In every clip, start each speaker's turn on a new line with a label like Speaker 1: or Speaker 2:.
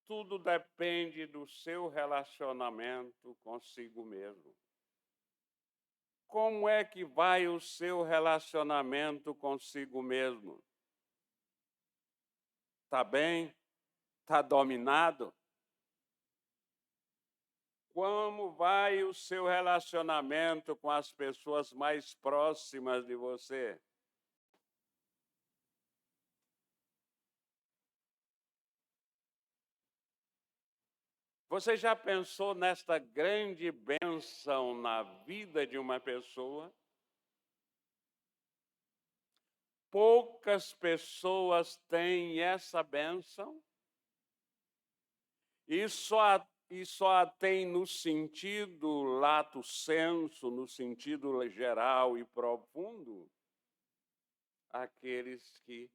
Speaker 1: tudo depende do seu relacionamento consigo mesmo. Como é que vai o seu relacionamento consigo mesmo? Está bem? Está dominado? Como vai o seu relacionamento com as pessoas mais próximas de você? Você já pensou nesta grande bênção na vida de uma pessoa? Poucas pessoas têm essa bênção e só a tem no sentido lato sensu, no sentido geral e profundo, aqueles que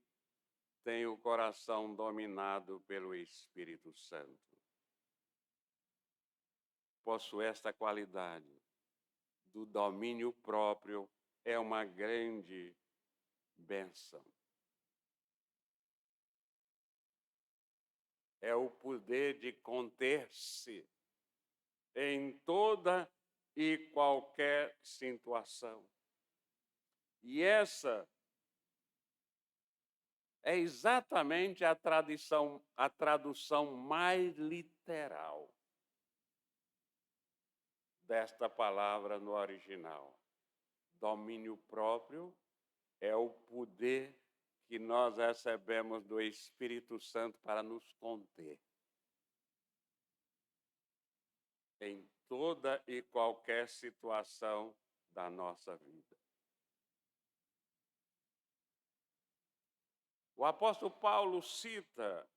Speaker 1: têm o coração dominado pelo Espírito Santo. Posso esta qualidade do domínio próprio é uma grande bênção. É o poder de conter-se em toda e qualquer situação. E essa é exatamente a tradução mais literal desta palavra no original. Domínio próprio é o poder que nós recebemos do Espírito Santo para nos conter em toda e qualquer situação da nossa vida. O apóstolo Paulo cita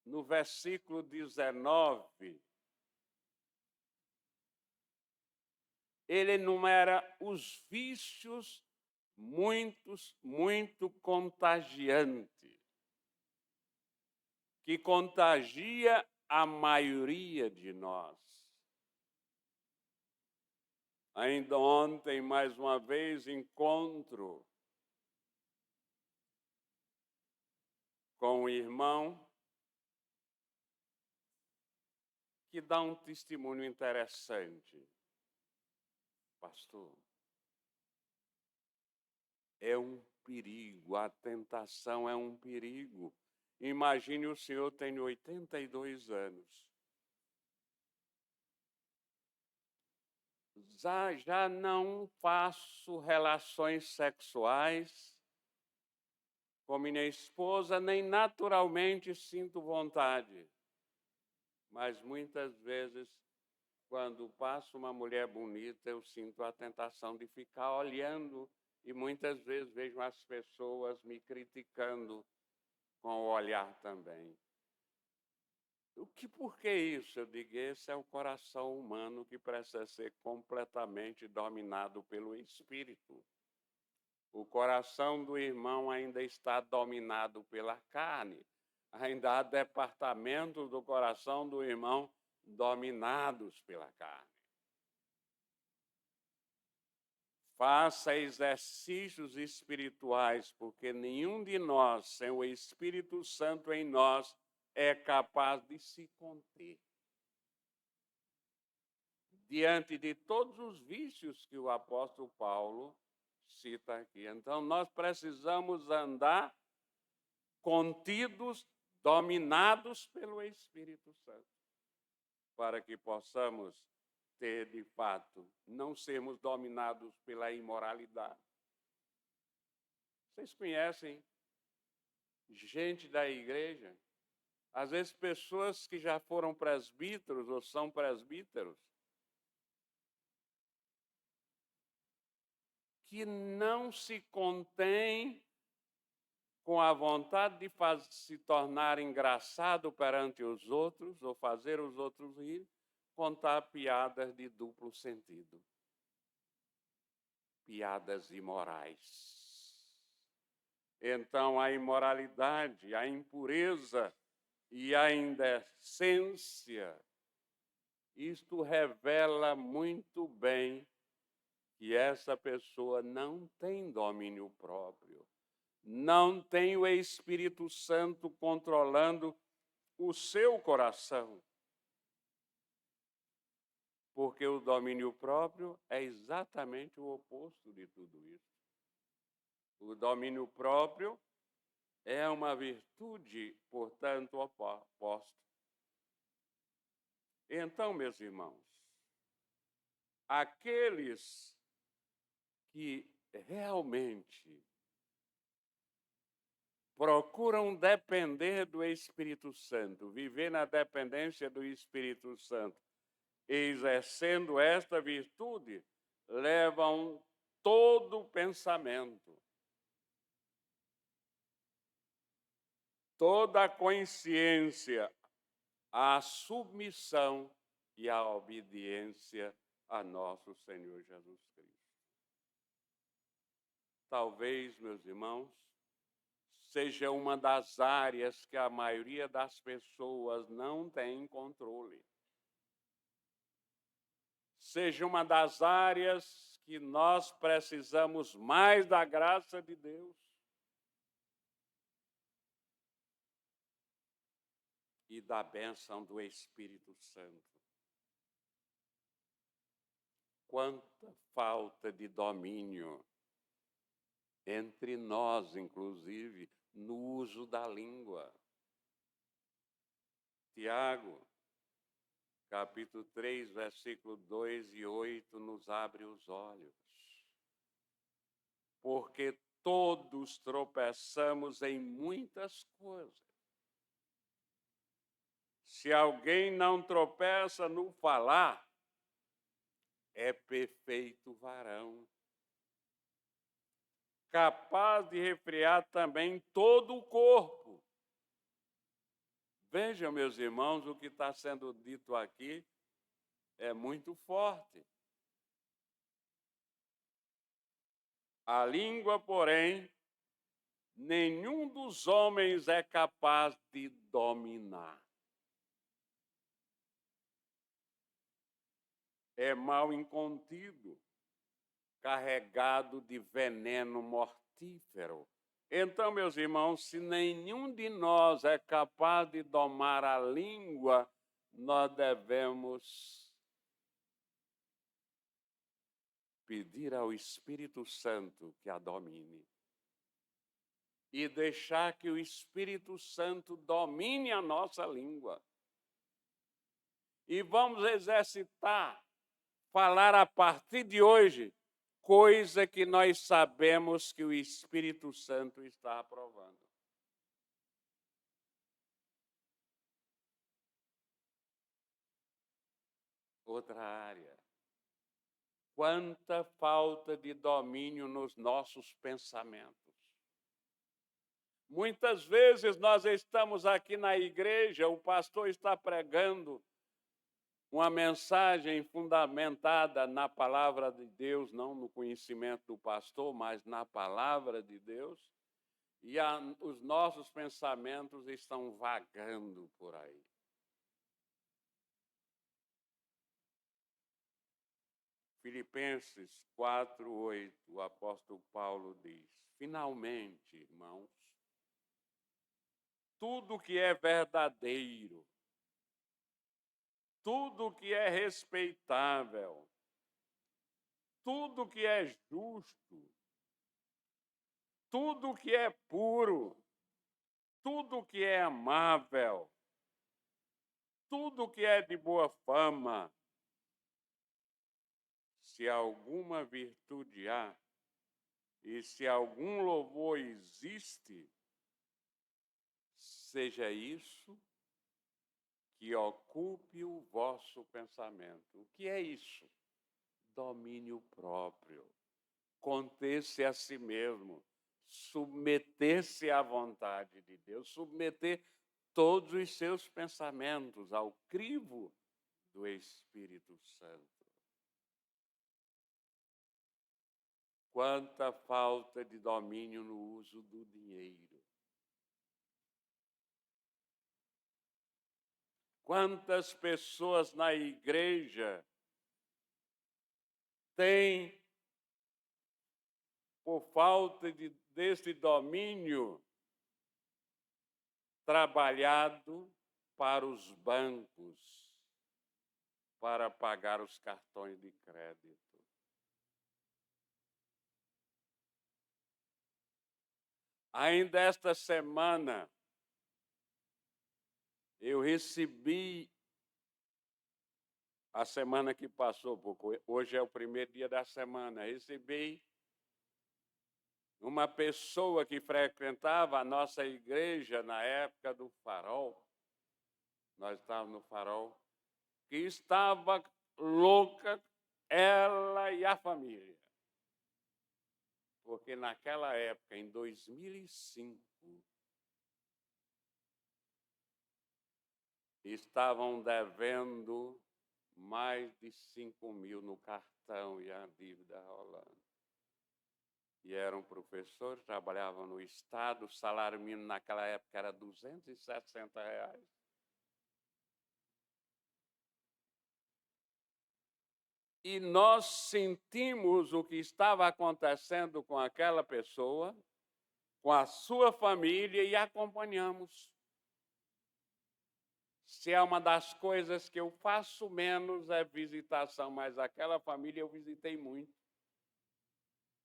Speaker 1: no versículo 19, ele enumera os vícios muito contagiantes, que contagia a maioria de nós. Ainda ontem, mais uma vez, encontro com um irmão que dá um testemunho interessante. Pastor, é um perigo, a tentação é um perigo. Imagine o senhor tem 82 anos. Já não faço relações sexuais com minha esposa, nem naturalmente sinto vontade. Mas muitas vezes, quando passo uma mulher bonita, eu sinto a tentação de ficar olhando e muitas vezes vejo as pessoas me criticando com o olhar também. Por que isso? Eu digo, esse é o coração humano que precisa ser completamente dominado pelo Espírito. O coração do irmão ainda está dominado pela carne. Ainda há departamentos do coração do irmão dominados pela carne. Faça exercícios espirituais, porque nenhum de nós, sem o Espírito Santo em nós, é capaz de se conter diante de todos os vícios que o apóstolo Paulo cita aqui. Então, nós precisamos andar contidos, dominados pelo Espírito Santo, para que possamos ter, de fato, não sermos dominados pela imoralidade. Vocês conhecem gente da igreja, às vezes pessoas que já foram presbíteros ou são presbíteros, que não se contém com a vontade de se tornar engraçado perante os outros ou fazer os outros rir, contar piadas de duplo sentido, piadas imorais. Então, a imoralidade, a impureza e a indecência, isto revela muito bem que essa pessoa não tem domínio próprio, não tem o Espírito Santo controlando o seu coração. Porque o domínio próprio é exatamente o oposto de tudo isso. O domínio próprio é uma virtude, portanto, oposta. Então, meus irmãos, aqueles que realmente procuram depender do Espírito Santo, viver na dependência do Espírito Santo, exercendo esta virtude, levam todo o pensamento, toda a consciência à submissão e à obediência a nosso Senhor Jesus Cristo. Talvez, meus irmãos, seja uma das áreas que a maioria das pessoas não tem controle. Seja uma das áreas que nós precisamos mais da graça de Deus. E da bênção do Espírito Santo. Quanta falta de domínio entre nós, inclusive, no uso da língua. Tiago, capítulo 3, versículo 2 e 8, nos abre os olhos. Porque todos tropeçamos em muitas coisas. Se alguém não tropeça no falar, é perfeito varão, capaz de refrear também todo o corpo. Vejam, meus irmãos, o que está sendo dito aqui é muito forte. A língua, porém, nenhum dos homens é capaz de dominar. É mal incontido, carregado de veneno mortífero. Então, meus irmãos, se nenhum de nós é capaz de domar a língua, nós devemos pedir ao Espírito Santo que a domine. E deixar que o Espírito Santo domine a nossa língua. E vamos exercitar, falar a partir de hoje, coisa que nós sabemos que o Espírito Santo está aprovando. Outra área. Quanta falta de domínio nos nossos pensamentos. Muitas vezes nós estamos aqui na igreja, o pastor está pregando uma mensagem fundamentada na palavra de Deus, não no conhecimento do pastor, mas na palavra de Deus, e os nossos pensamentos estão vagando por aí. Filipenses 4:8, o apóstolo Paulo diz: finalmente, irmãos, tudo que é verdadeiro, tudo que é respeitável, tudo que é justo, tudo que é puro, tudo que é amável, tudo que é de boa fama, se alguma virtude há e se algum louvor existe, seja isso que ocupe o vosso pensamento. O que é isso? Domínio próprio. Conter-se a si mesmo, submeter-se à vontade de Deus, submeter todos os seus pensamentos ao crivo do Espírito Santo. Quanta falta de domínio no uso do dinheiro. Quantas pessoas na igreja têm, por falta desse domínio, trabalhado para os bancos para pagar os cartões de crédito. Ainda esta semana, eu recebi, a semana que passou, porque hoje é o primeiro dia da semana, recebi uma pessoa que frequentava a nossa igreja na época do Farol, nós estávamos no Farol, que estava louca, ela e a família. Porque naquela época, em 2005, estavam devendo mais de 5 mil no cartão e a dívida rolando. E eram professores, trabalhavam no Estado, o salário mínimo naquela época era R$260. E nós sentimos o que estava acontecendo com aquela pessoa, com a sua família, e acompanhamos. Se é uma das coisas que eu faço menos é visitação, mas aquela família eu visitei muito,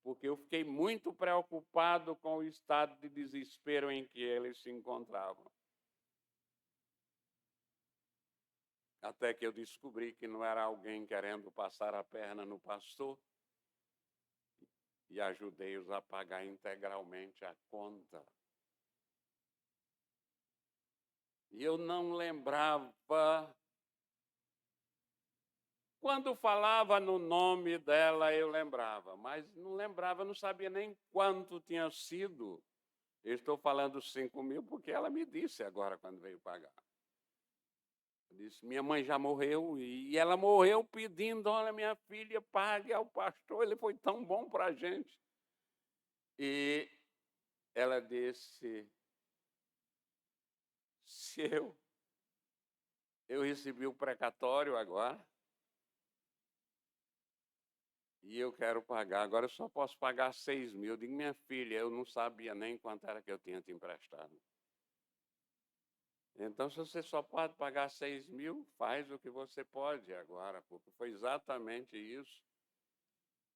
Speaker 1: porque eu fiquei muito preocupado com o estado de desespero em que eles se encontravam. Até que eu descobri que não era alguém querendo passar a perna no pastor, e ajudei-os a pagar integralmente a conta. E eu não lembrava. Quando falava no nome dela, eu lembrava, mas não lembrava, não sabia nem quanto tinha sido. Eu estou falando 5 mil porque ela me disse agora quando veio pagar. Eu disse, minha mãe já morreu e ela morreu pedindo, olha, minha filha, pague ao pastor, ele foi tão bom para a gente. E ela disse, se eu recebi o precatório agora, e eu quero pagar, agora eu só posso pagar 6 mil. Eu digo, minha filha, eu não sabia nem quanto era que eu tinha te emprestado. Então, se você só pode pagar 6 mil, faz o que você pode agora, porque foi exatamente isso.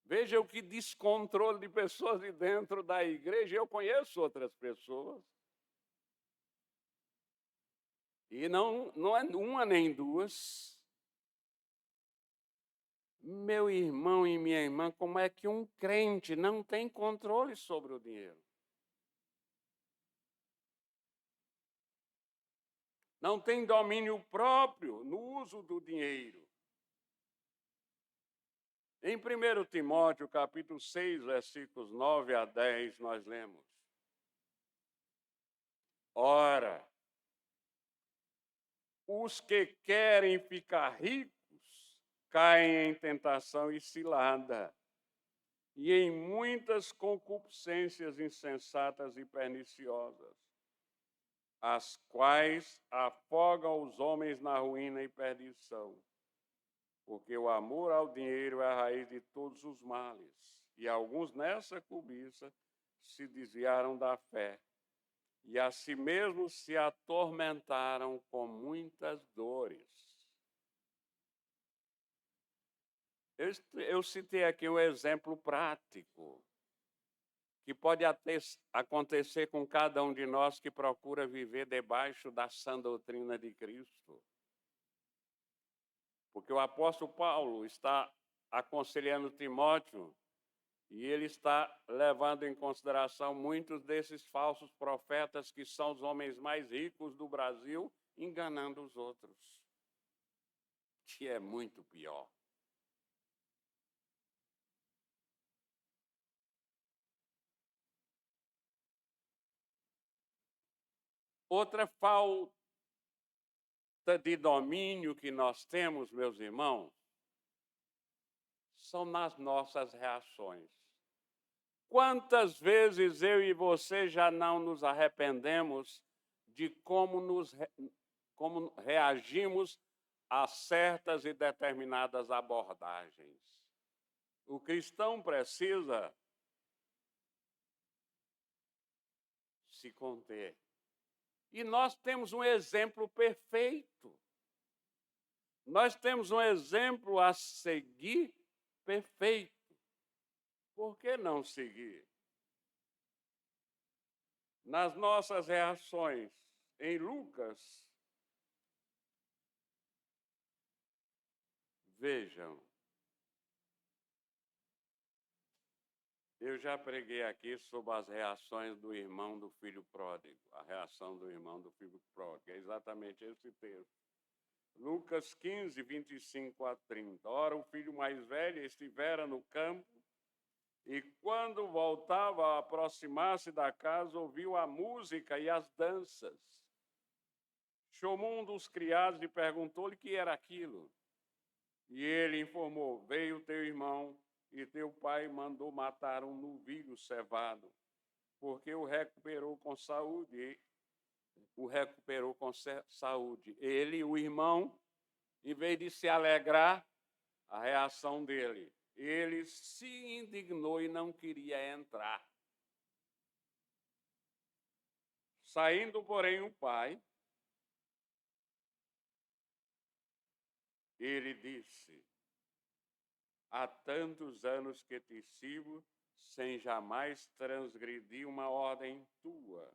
Speaker 1: Veja o que descontrole de pessoas de dentro da igreja. Eu conheço outras pessoas. E não é uma nem duas. Meu irmão e minha irmã, como é que um crente não tem controle sobre o dinheiro? Não tem domínio próprio no uso do dinheiro. Em 1 Timóteo, capítulo 6, versículos 9 a 10, nós lemos: ora, os que querem ficar ricos caem em tentação e cilada, e em muitas concupiscências insensatas e perniciosas, as quais afogam os homens na ruína e perdição. Porque o amor ao dinheiro é a raiz de todos os males, e alguns nessa cobiça se desviaram da fé, e a si mesmos se atormentaram com muitas dores. Eu citei aqui um exemplo prático, que pode acontecer com cada um de nós que procura viver debaixo da sã doutrina de Cristo. Porque o apóstolo Paulo está aconselhando Timóteo e ele está levando em consideração muitos desses falsos profetas que são os homens mais ricos do Brasil, enganando os outros, que é muito pior. Outra falta de domínio que nós temos, meus irmãos, são nas nossas reações. Quantas vezes eu e você já não nos arrependemos de como reagimos a certas e determinadas abordagens? O cristão precisa se conter. E nós temos um exemplo perfeito. Nós temos um exemplo a seguir perfeito. Por que não seguir? Nas nossas reações, em Lucas, vejam, eu já preguei aqui sobre as reações do irmão do filho pródigo, a reação do irmão do filho pródigo, é exatamente esse texto. Lucas 15, 25 a 30. Ora, o filho mais velho estivera no campo e, quando voltava a aproximar-se da casa, ouviu a música e as danças. Chamou um dos criados e perguntou-lhe o que era aquilo. E ele informou: veio teu irmão e teu pai mandou matar um novilho cevado, porque o recuperou com saúde. Ele, o irmão, em vez de se alegrar, a reação dele, ele se indignou e não queria entrar. Saindo, porém, o pai, ele disse: há tantos anos que te sirvo, sem jamais transgredir uma ordem tua,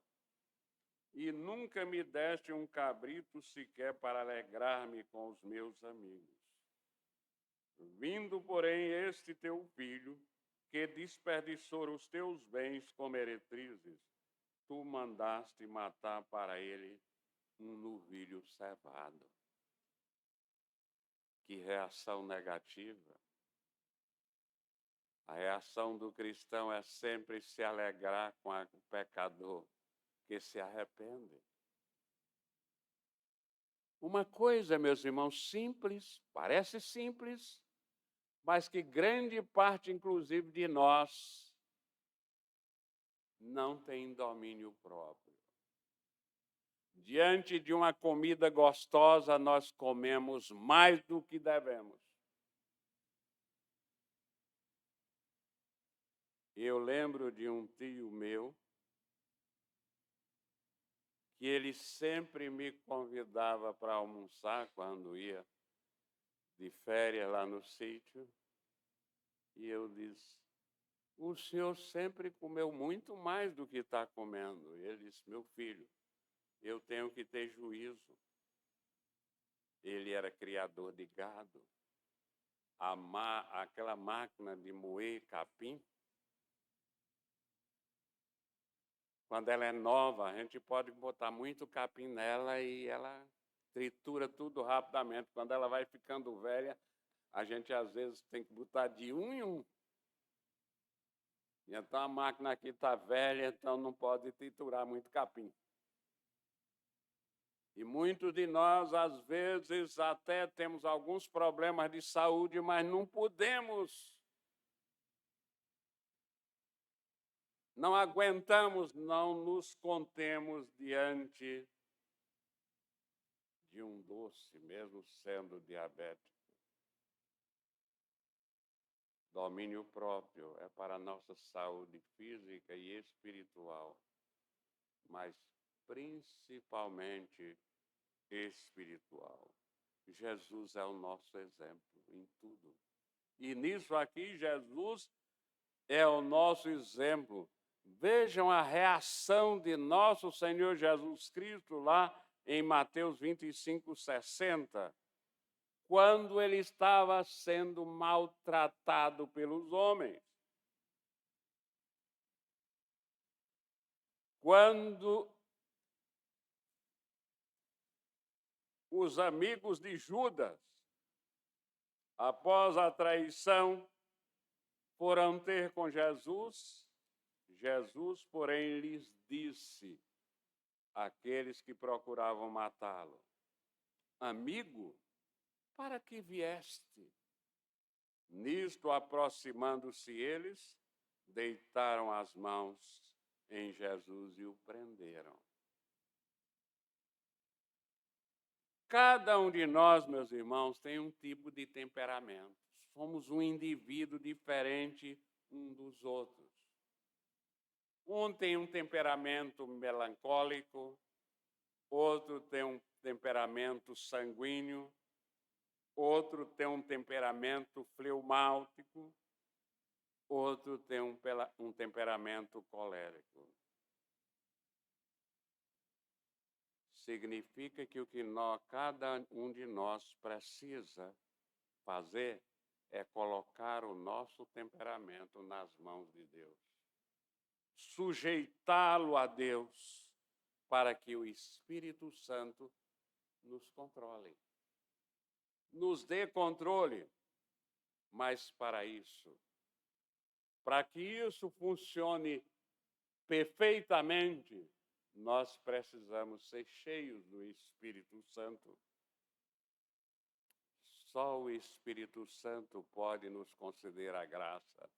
Speaker 1: e nunca me deste um cabrito sequer para alegrar-me com os meus amigos. Vindo, porém, este teu filho, que desperdiçou os teus bens com meretrizes, tu mandaste matar para ele um novilho cevado. Que reação negativa. A reação do cristão é sempre se alegrar com o pecador que se arrepende. Uma coisa, meus irmãos, simples, parece simples, mas que grande parte, inclusive, de nós não tem domínio próprio. Diante de uma comida gostosa, nós comemos mais do que devemos. Eu lembro de um tio meu que ele sempre me convidava para almoçar quando ia de férias lá no sítio. E eu disse: o senhor sempre comeu muito mais do que está comendo. E ele disse: meu filho, eu tenho que ter juízo. Ele era criador de gado. Aquela máquina de moer capim, quando ela é nova, a gente pode botar muito capim nela e ela tritura tudo rapidamente. Quando ela vai ficando velha, a gente às vezes tem que botar de um em um. Então a máquina aqui está velha, então não pode triturar muito capim. E muitos de nós, às vezes, até temos alguns problemas de saúde, mas não podemos, não aguentamos, não nos contemos diante de um doce, mesmo sendo diabético. Domínio próprio é para a nossa saúde física e espiritual, mas principalmente espiritual. Jesus é o nosso exemplo em tudo. E nisso aqui, Jesus é o nosso exemplo. Vejam a reação de nosso Senhor Jesus Cristo lá em Mateus 25, 60, quando ele estava sendo maltratado pelos homens. Quando os amigos de Judas, após a traição, foram ter com Jesus, Jesus, porém, lhes disse àqueles que procuravam matá-lo: amigo, para que vieste? Nisto, aproximando-se eles, deitaram as mãos em Jesus e o prenderam. Cada um de nós, meus irmãos, tem um tipo de temperamento. Somos um indivíduo diferente um dos outros. Um tem um temperamento melancólico, tem um temperamento sanguíneo, outro tem um temperamento fleumático, outro tem um temperamento colérico. Significa que o que cada um de nós precisa fazer é colocar o nosso temperamento nas mãos de Deus. Sujeitá-lo a Deus para que o Espírito Santo nos controle. Nos dê controle, mas para que isso funcione perfeitamente, nós precisamos ser cheios do Espírito Santo. Só o Espírito Santo pode nos conceder a graça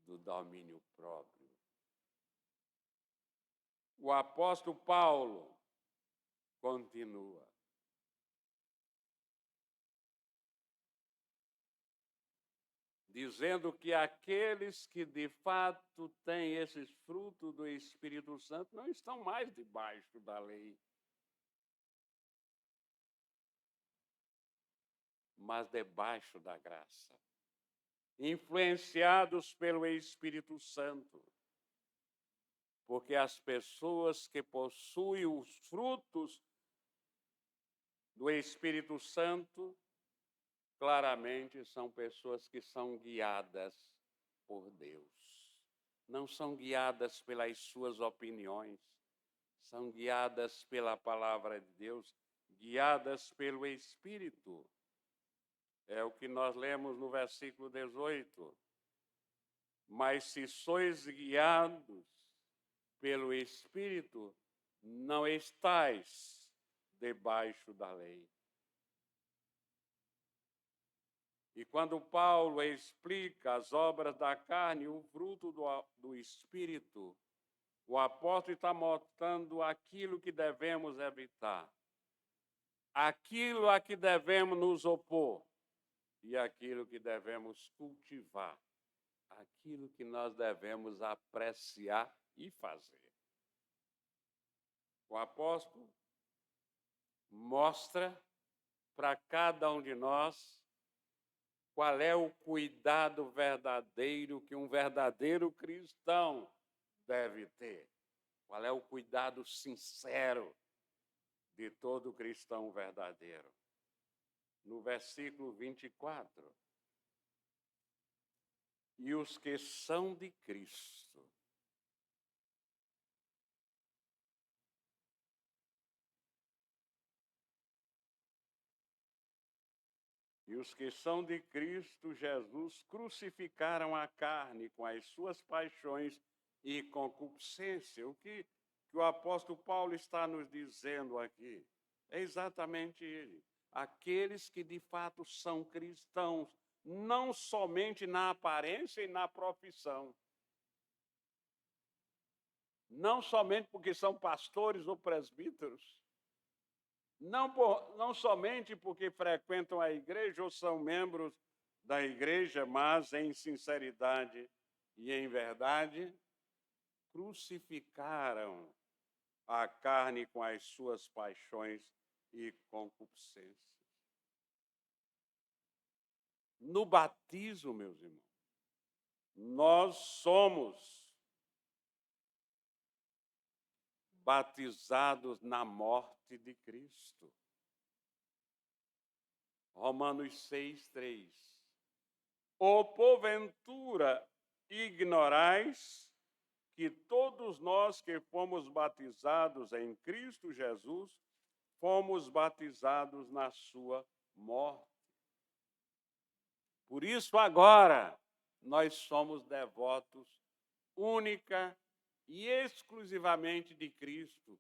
Speaker 1: do domínio próprio. O apóstolo Paulo continua. Dizendo que aqueles que de fato têm esses frutos do Espírito Santo não estão mais debaixo da lei, mas debaixo da graça, influenciados pelo Espírito Santo. Porque as pessoas que possuem os frutos do Espírito Santo, claramente são pessoas que são guiadas por Deus. Não são guiadas pelas suas opiniões, são guiadas pela palavra de Deus, guiadas pelo Espírito. É o que nós lemos no versículo 18. Mas se sois guiados pelo Espírito, não estais debaixo da lei. E quando Paulo explica as obras da carne e o fruto do Espírito, o apóstolo está mostrando aquilo que devemos evitar, aquilo a que devemos nos opor e aquilo que devemos cultivar, aquilo que nós devemos apreciar e fazer. O apóstolo mostra para cada um de nós qual é o cuidado verdadeiro que um verdadeiro cristão deve ter. Qual é o cuidado sincero de todo cristão verdadeiro. No versículo 24. E os que são de Cristo. E os que são de Cristo Jesus crucificaram a carne com as suas paixões e concupiscência. O que o apóstolo Paulo está nos dizendo aqui é exatamente ele. Aqueles que de fato são cristãos, não somente na aparência e na profissão. Não somente porque são pastores ou presbíteros. Não somente porque frequentam a igreja ou são membros da igreja, mas em sinceridade e em verdade, crucificaram a carne com as suas paixões e concupiscências. No batismo, meus irmãos, nós somos batizados na morte de Cristo. Romanos 6:3. Ou porventura ignorais que todos nós que fomos batizados em Cristo Jesus, fomos batizados na sua morte. Por isso agora nós somos devotos única e exclusivamente de Cristo.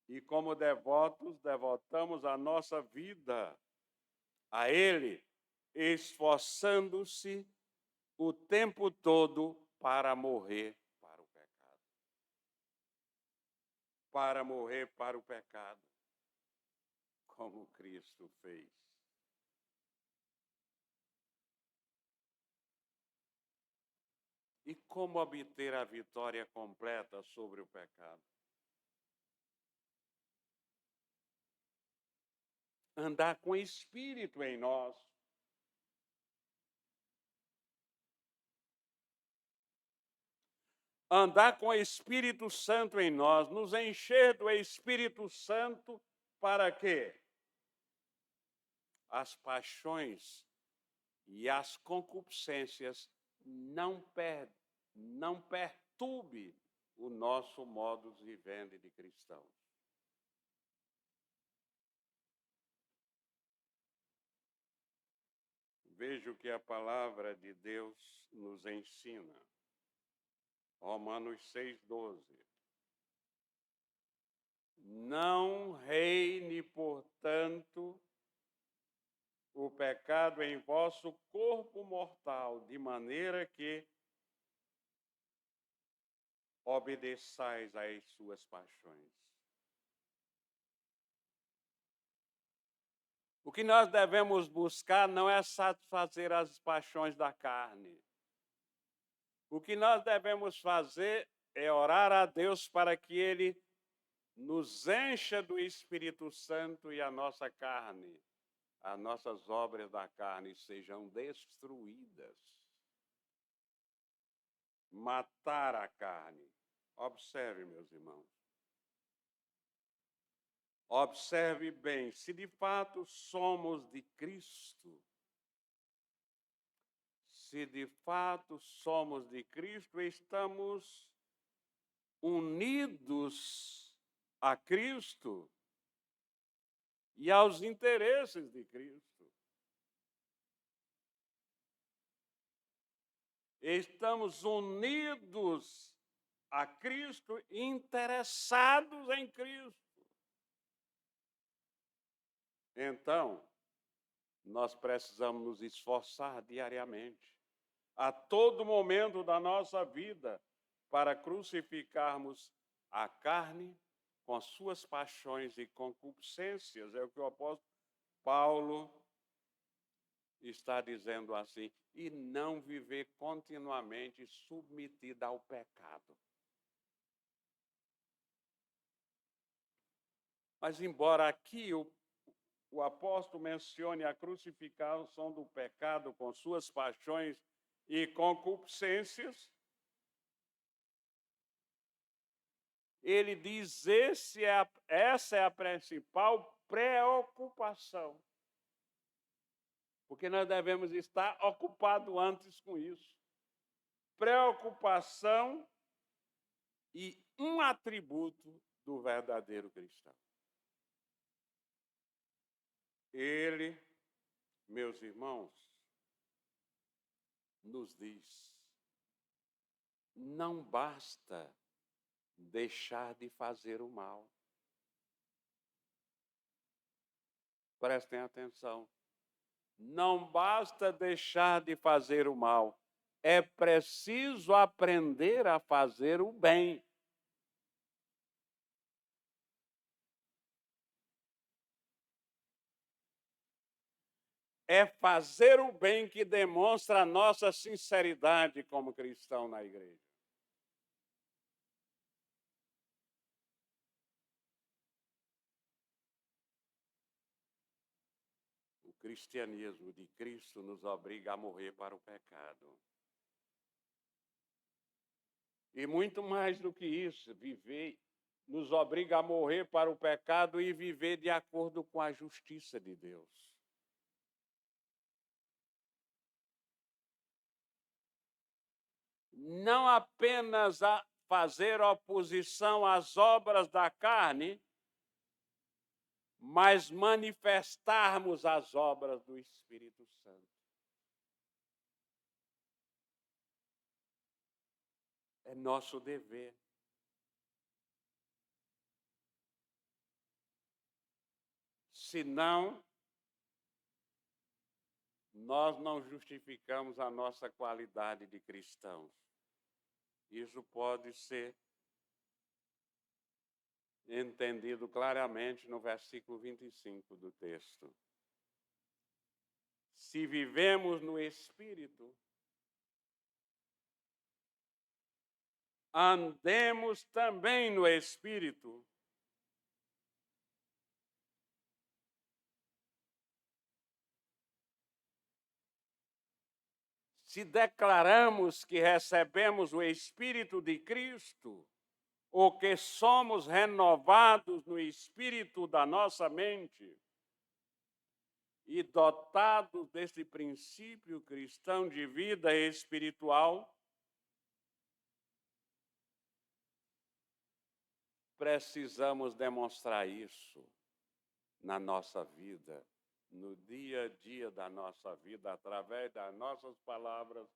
Speaker 1: E como devotos, devotamos a nossa vida a Ele, esforçando-se o tempo todo para morrer para o pecado. Para morrer para o pecado, como Cristo fez. E como obter a vitória completa sobre o pecado? andar com o Espírito em nós. Andar com o Espírito Santo em nós, nos encher do Espírito Santo, para quê? As paixões e as concupiscências não perturbe o nosso modo de viver de cristãos. Veja o que a palavra de Deus nos ensina. Romanos 6,12. Não reine, portanto, o pecado em vosso corpo mortal, de maneira que obedeçais às suas paixões. O que nós devemos buscar não é satisfazer as paixões da carne. O que nós devemos fazer é orar a Deus para que Ele nos encha do Espírito Santo e a nossa carne, as nossas obras da carne sejam destruídas. Matar a carne. Observe, meus irmãos. Observe bem, se de fato somos de Cristo, se de fato somos de Cristo, estamos unidos a Cristo e aos interesses de Cristo. Estamos unidos a Cristo, interessados em Cristo. Então, nós precisamos nos esforçar diariamente, a todo momento da nossa vida, para crucificarmos a carne com as suas paixões e concupiscências. É o que o apóstolo Paulo está dizendo assim, e não viver continuamente submetida ao pecado. Mas, embora aqui o apóstolo mencione a crucificação do pecado com suas paixões e concupiscências, ele diz essa é a principal preocupação. Porque nós devemos estar ocupados antes com isso. Preocupação e um atributo do verdadeiro cristão. Ele, meus irmãos, nos diz, não basta deixar de fazer o mal. Prestem atenção. Não basta deixar de fazer o mal. É preciso aprender a fazer o bem. É fazer o bem que demonstra a nossa sinceridade como cristão na igreja. O cristianismo de Cristo nos obriga a morrer para o pecado. E muito mais do que isso, nos obriga a morrer para o pecado e viver de acordo com a justiça de Deus. Não apenas a fazer oposição às obras da carne, mas manifestarmos as obras do Espírito Santo. É nosso dever. Senão, nós não justificamos a nossa qualidade de cristãos. Isso pode ser entendido claramente no versículo 25 do texto. Se vivemos no Espírito, andemos também no Espírito. Se declaramos que recebemos o Espírito de Cristo, ou que somos renovados no espírito da nossa mente e dotados desse princípio cristão de vida espiritual, precisamos demonstrar isso na nossa vida, no dia a dia da nossa vida, através das nossas palavras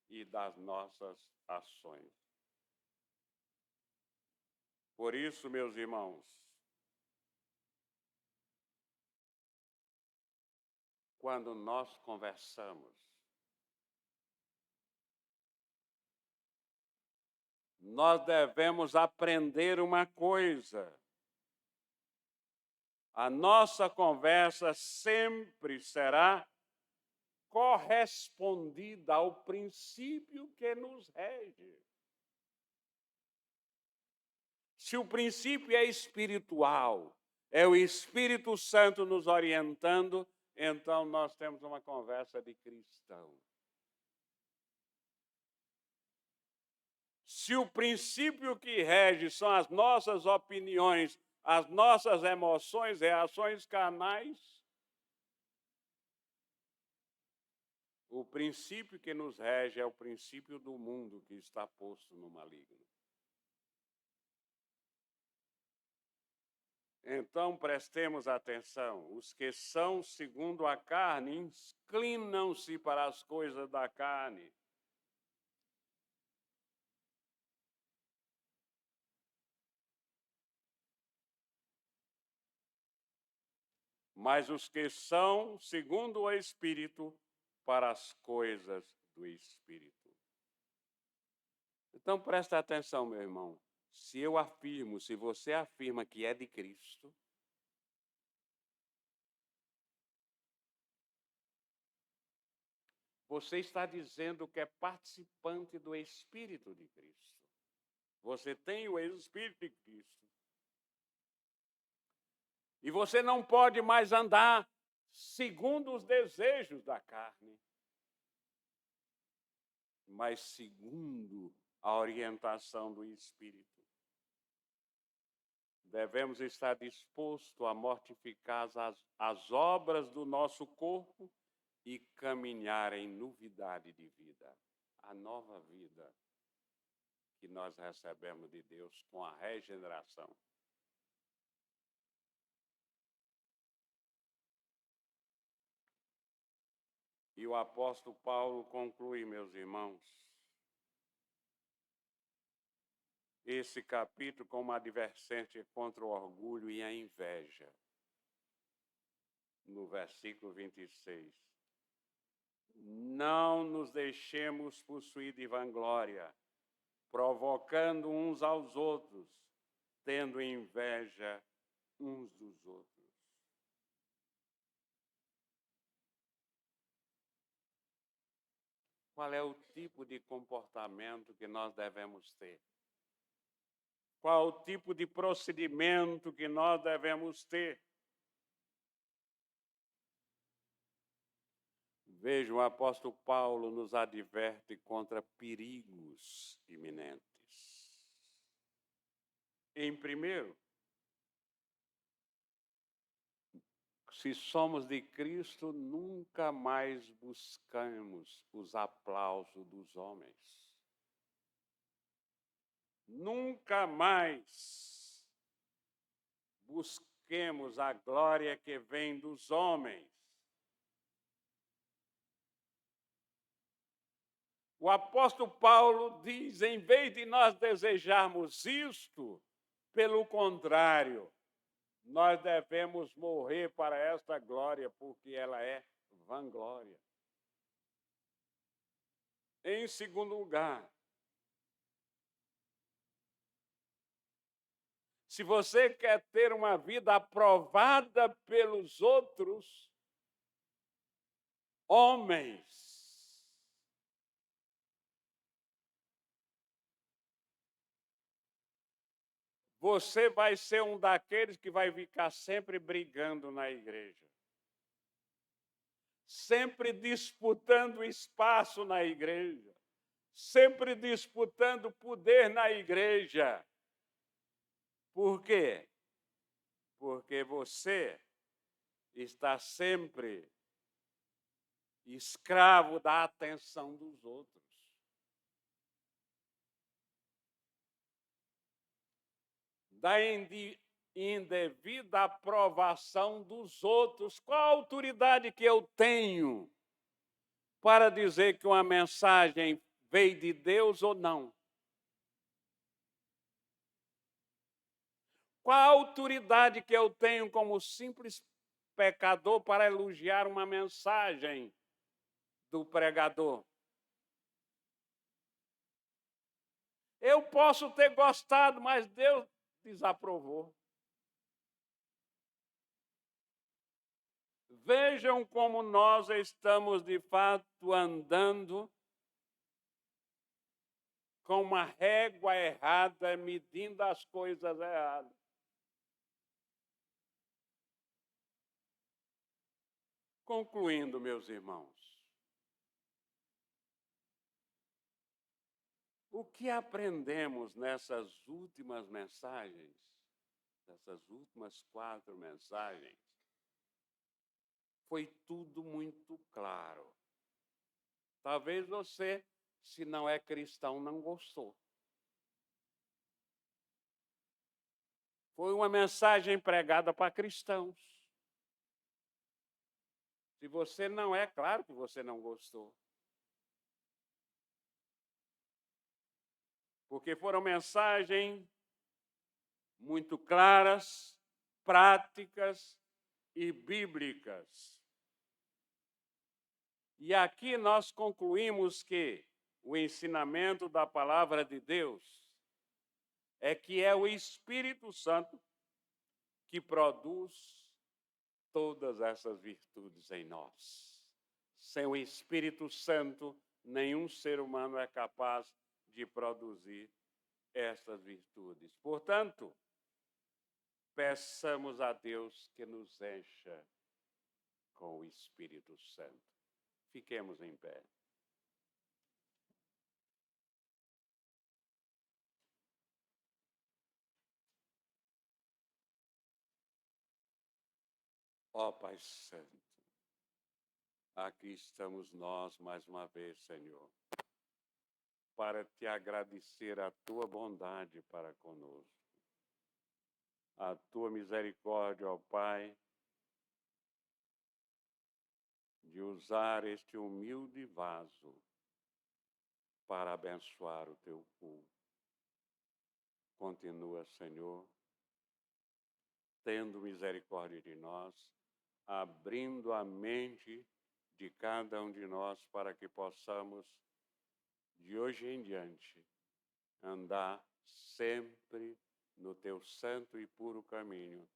Speaker 1: e das nossas ações. Por isso, meus irmãos, quando nós conversamos, nós devemos aprender uma coisa. A nossa conversa sempre será correspondida ao princípio que nos rege. Se o princípio é espiritual, é o Espírito Santo nos orientando, então nós temos uma conversa de cristão. Se o princípio que rege são as nossas opiniões, as nossas emoções, reações carnais, o princípio que nos rege é o princípio do mundo que está posto no maligno. Então, prestemos atenção. Os que são segundo a carne inclinam-se para as coisas da carne. Mas os que são segundo o Espírito, para as coisas do Espírito. Então, presta atenção, meu irmão. Se eu afirmo, se você afirma que é de Cristo, você está dizendo que é participante do Espírito de Cristo. Você tem o Espírito de Cristo. E você não pode mais andar segundo os desejos da carne, mas segundo a orientação do Espírito. Devemos estar dispostos a mortificar as obras do nosso corpo e caminhar em novidade de vida, a nova vida que nós recebemos de Deus com a regeneração. E o apóstolo Paulo conclui, meus irmãos, esse capítulo com uma advertência contra o orgulho e a inveja. No versículo 26. Não nos deixemos possuir de vanglória, provocando uns aos outros, tendo inveja uns dos outros. Qual é o tipo de comportamento que nós devemos ter? Qual o tipo de procedimento que nós devemos ter? Veja, o apóstolo Paulo nos adverte contra perigos iminentes. Em primeiro, se somos de Cristo, nunca mais buscamos os aplausos dos homens. Nunca mais busquemos a glória que vem dos homens. O apóstolo Paulo diz, em vez de nós desejarmos isto, pelo contrário, nós devemos morrer para esta glória, porque ela é vanglória. Em segundo lugar, se você quer ter uma vida aprovada pelos outros homens, você vai ser um daqueles que vai ficar sempre brigando na igreja. sempre disputando espaço na igreja, sempre disputando poder na igreja. Por quê? Porque você está sempre escravo da atenção dos outros. Da indevida aprovação dos outros. Qual a autoridade que eu tenho para dizer que uma mensagem veio de Deus ou não? Qual a autoridade que eu tenho como simples pecador para elogiar uma mensagem do pregador? Eu posso ter gostado, mas Deus desaprovou. Vejam como nós estamos, de fato, andando com uma régua errada, medindo as coisas erradas. Concluindo, meus irmãos, o que aprendemos nessas últimas mensagens, nessas últimas 4 mensagens, foi tudo muito claro. Talvez você, se não é cristão, não gostou. Foi uma mensagem pregada para cristãos. Se você não é, claro que você não gostou. Porque foram mensagens muito claras, práticas e bíblicas. E aqui nós concluímos que o ensinamento da palavra de Deus é que é o Espírito Santo que produz todas essas virtudes em nós. Sem o Espírito Santo, nenhum ser humano é capaz de produzir essas virtudes. Portanto, peçamos a Deus que nos encha com o Espírito Santo. Fiquemos em pé. Ó Pai Santo, aqui estamos nós mais uma vez, Senhor, para te agradecer a tua bondade para conosco, a tua misericórdia, ó Pai, de usar este humilde vaso para abençoar o teu povo. Continua, Senhor, tendo misericórdia de nós, abrindo a mente de cada um de nós para que possamos, de hoje em diante, andar sempre no teu santo e puro caminho,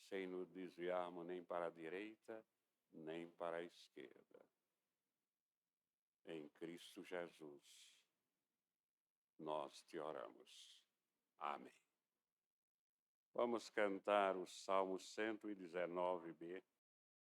Speaker 1: sem nos desviarmos nem para a direita, nem para a esquerda. Em Cristo Jesus, nós te oramos. Amém. Vamos cantar o Salmo 119b.